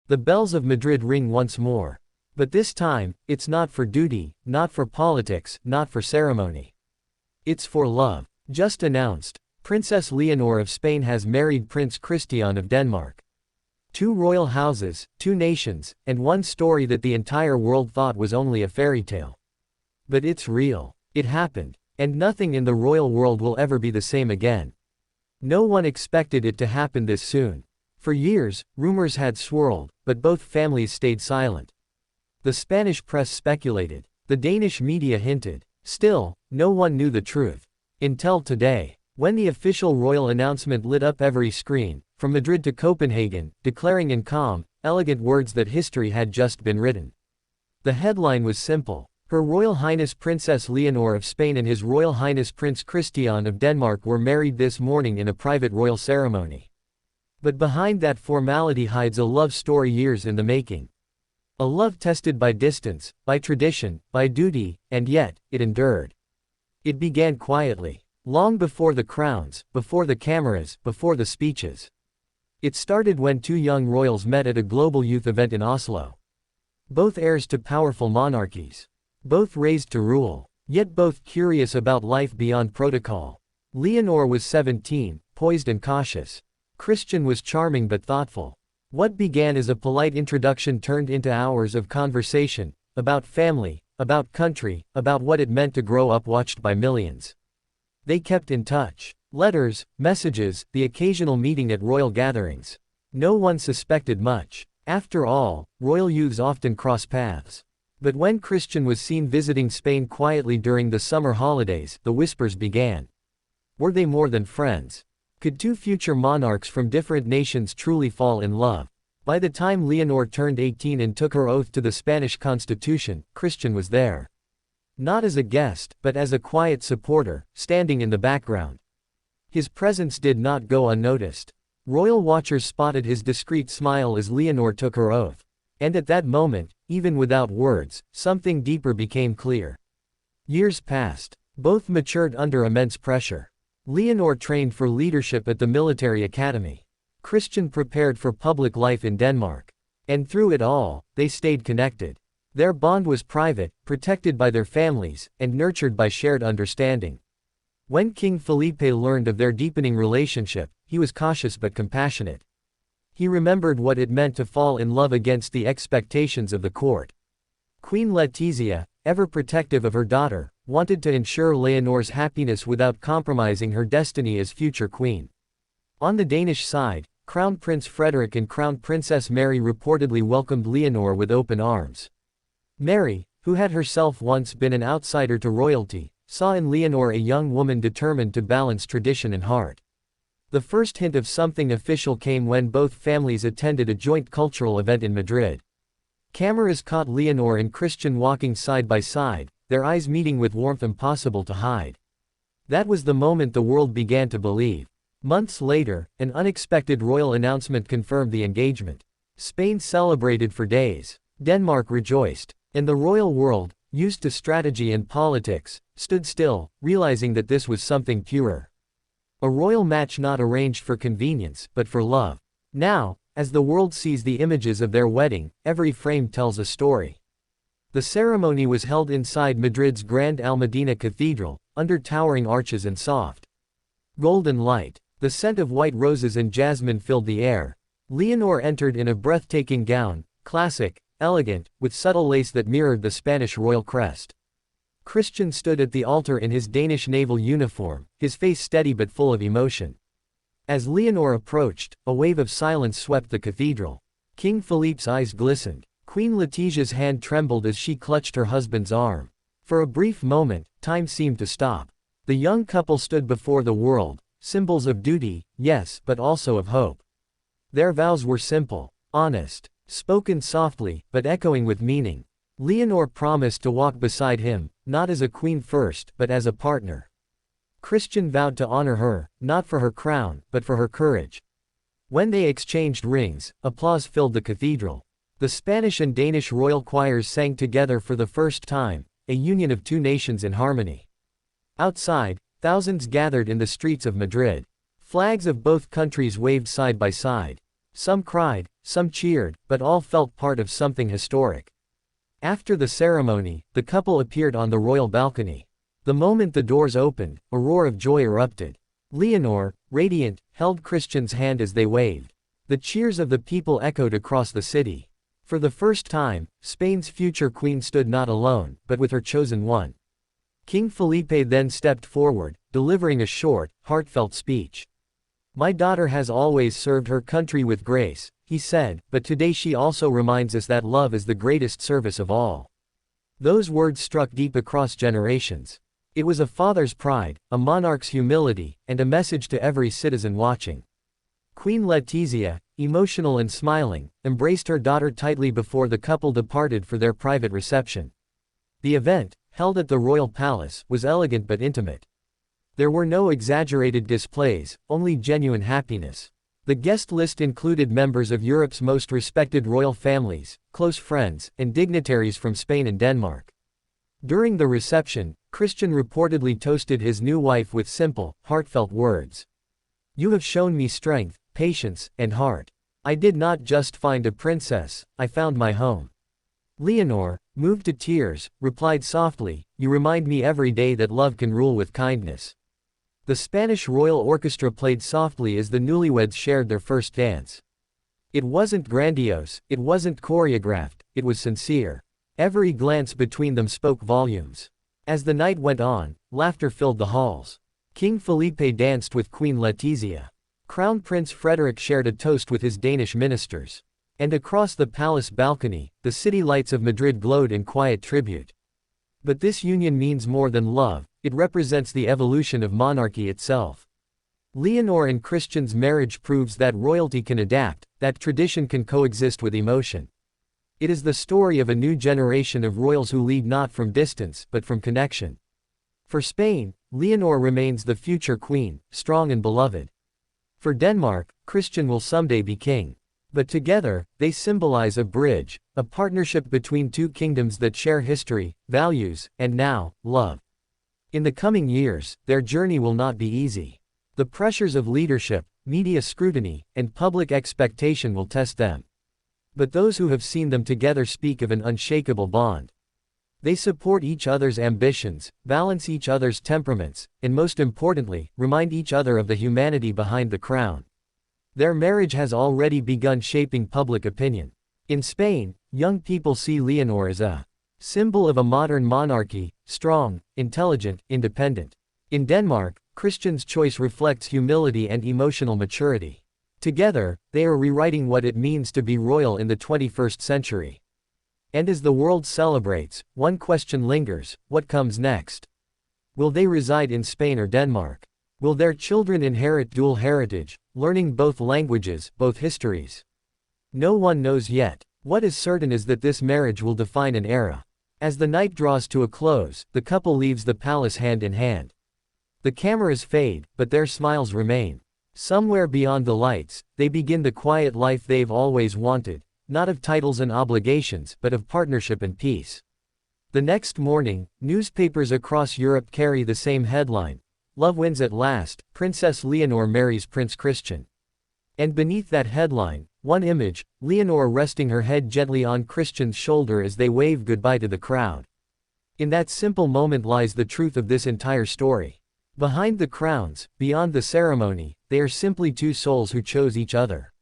The bells of Madrid ring once more. But this time, it's not for duty, not for politics, not for ceremony. It's for love. Just announced, Princess Leonor of Spain has married Prince Christian of Denmark. Two royal houses, two nations, and one story that the entire world thought was only a fairy tale. But it's real. It happened. And nothing in the royal world will ever be the same again. No one expected it to happen this soon. For years, rumors had swirled, but both families stayed silent. The Spanish press speculated. The Danish media hinted. Still, no one knew the truth. Until today, when the official royal announcement lit up every screen, from Madrid to Copenhagen, declaring in calm, elegant words that history had just been written. The headline was simple. Her Royal Highness Princess Leonor of Spain and His Royal Highness Prince Christian of Denmark were married this morning in a private royal ceremony. But behind that formality hides a love story years in the making. A love tested by distance, by tradition, by duty, and yet, it endured. It began quietly. Long before the crowns, before the cameras, before the speeches. It started when two young royals met at a global youth event in Oslo. Both heirs to powerful monarchies. Both raised to rule, yet both curious about life beyond protocol. Leonor was 17, poised and cautious. Christian was charming but thoughtful. What began as a polite introduction turned into hours of conversation, about family, about country, about what it meant to grow up watched by millions. They kept in touch. Letters, messages, the occasional meeting at royal gatherings. No one suspected much. After all, royal youths often cross paths. But when Christian was seen visiting Spain quietly during the summer holidays, the whispers began. Were they more than friends? Could two future monarchs from different nations truly fall in love? By the time Leonor turned 18 and took her oath to the Spanish Constitution, Christian was there. Not as a guest, but as a quiet supporter, standing in the background. His presence did not go unnoticed. Royal watchers spotted his discreet smile as Leonor took her oath. And at that moment, even without words, something deeper became clear. Years passed. Both matured under immense pressure. Leonor trained for leadership at the military academy. Christian prepared for public life in Denmark. And through it all, they stayed connected. Their bond was private, protected by their families, and nurtured by shared understanding. When King Felipe learned of their deepening relationship, he was cautious but compassionate. He remembered what it meant to fall in love against the expectations of the court. Queen Letizia, ever protective of her daughter, wanted to ensure Leonor's happiness without compromising her destiny as future queen. On the Danish side, Crown Prince Frederik and Crown Princess Mary reportedly welcomed Leonor with open arms. Mary, who had herself once been an outsider to royalty, saw in Leonor a young woman determined to balance tradition and heart. The first hint of something official came when both families attended a joint cultural event in Madrid. Cameras caught Leonor and Christian walking side by side, their eyes meeting with warmth impossible to hide. That was the moment the world began to believe. Months later, an unexpected royal announcement confirmed the engagement. Spain celebrated for days. Denmark rejoiced. And the royal world, used to strategy and politics, stood still, realizing that this was something purer. A royal match not arranged for convenience, but for love. Now, as the world sees the images of their wedding, every frame tells a story. The ceremony was held inside Madrid's Grand Almudena Cathedral, under towering arches and soft golden light. The scent of white roses and jasmine filled the air. Leonor entered in a breathtaking gown, classic, elegant, with subtle lace that mirrored the Spanish royal crest. Christian stood at the altar in his Danish naval uniform, his face steady but full of emotion. As Leonor approached, a wave of silence swept the cathedral. King Felipe's eyes glistened. Queen Letizia's hand trembled as she clutched her husband's arm. For a brief moment, time seemed to stop. The young couple stood before the world, symbols of duty, yes, but also of hope. Their vows were simple, honest, spoken softly, but echoing with meaning. Leonor promised to walk beside him, not as a queen first, but as a partner. Christian vowed to honor her, not for her crown, but for her courage. When they exchanged rings, applause filled the cathedral. The Spanish and Danish royal choirs sang together for the first time, a union of two nations in harmony. Outside, thousands gathered in the streets of Madrid. Flags of both countries waved side by side. Some cried, some cheered, but all felt part of something historic. After the ceremony, the couple appeared on the royal balcony. The moment the doors opened, a roar of joy erupted. Leonor, radiant, held Christian's hand as they waved. The cheers of the people echoed across the city. For the first time, Spain's future queen stood not alone, but with her chosen one. King Felipe then stepped forward, delivering a short, heartfelt speech. "My daughter has always served her country with grace," he said, "but today she also reminds us that love is the greatest service of all." Those words struck deep across generations. It was a father's pride, a monarch's humility, and a message to every citizen watching. Queen Letizia, emotional and smiling, embraced her daughter tightly before the couple departed for their private reception. The event, held at the royal palace, was elegant but intimate. There were no exaggerated displays, only genuine happiness. The guest list included members of Europe's most respected royal families, close friends, and dignitaries from Spain and Denmark. During the reception, Christian reportedly toasted his new wife with simple, heartfelt words. "You have shown me strength, patience, and heart. I did not just find a princess, I found my home." Leonor, moved to tears, replied softly, "You remind me every day that love can rule with kindness." The Spanish Royal Orchestra played softly as the newlyweds shared their first dance. It wasn't grandiose, it wasn't choreographed, it was sincere. Every glance between them spoke volumes. As the night went on, laughter filled the halls. King Felipe danced with Queen Letizia. Crown Prince Frederik shared a toast with his Danish ministers. And across the palace balcony, the city lights of Madrid glowed in quiet tribute. But this union means more than love, it represents the evolution of monarchy itself. Leonor and Christian's marriage proves that royalty can adapt, that tradition can coexist with emotion. It is the story of a new generation of royals who lead not from distance, but from connection. For Spain, Leonor remains the future queen, strong and beloved. For Denmark, Christian will someday be king. But together, they symbolize a bridge, a partnership between two kingdoms that share history, values, and now, love. In the coming years, their journey will not be easy. The pressures of leadership, media scrutiny, and public expectation will test them. But those who have seen them together speak of an unshakable bond. They support each other's ambitions, balance each other's temperaments, and most importantly, remind each other of the humanity behind the crown. Their marriage has already begun shaping public opinion. In Spain, young people see Leonor as a symbol of a modern monarchy, strong, intelligent, independent. In Denmark, Christian's choice reflects humility and emotional maturity. Together, they are rewriting what it means to be royal in the 21st century. And as the world celebrates, one question lingers: what comes next? Will they reside in Spain or Denmark? Will their children inherit dual heritage, learning both languages, both histories? No one knows yet. What is certain is that this marriage will define an era. As the night draws to a close, the couple leaves the palace hand in hand. The cameras fade, but their smiles remain. Somewhere beyond the lights, they begin the quiet life they've always wanted, not of titles and obligations, but of partnership and peace. The next morning, newspapers across Europe carry the same headline: "Love wins at last, Princess Leonor marries Prince Christian." And beneath that headline, one image: Leonor resting her head gently on Christian's shoulder as they wave goodbye to the crowd. In that simple moment lies the truth of this entire story. Behind the crowns, beyond the ceremony, they are simply two souls who chose each other.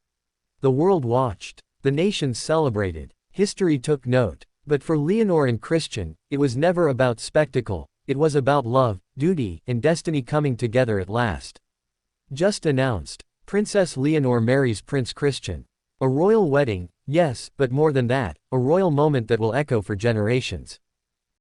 The world watched. The nations celebrated. History took note. But for Leonor and Christian, it was never about spectacle. It was about love, duty, and destiny coming together at last. Just announced: Princess Leonor marries Prince Christian. A royal wedding, yes, but more than that, a royal moment that will echo for generations.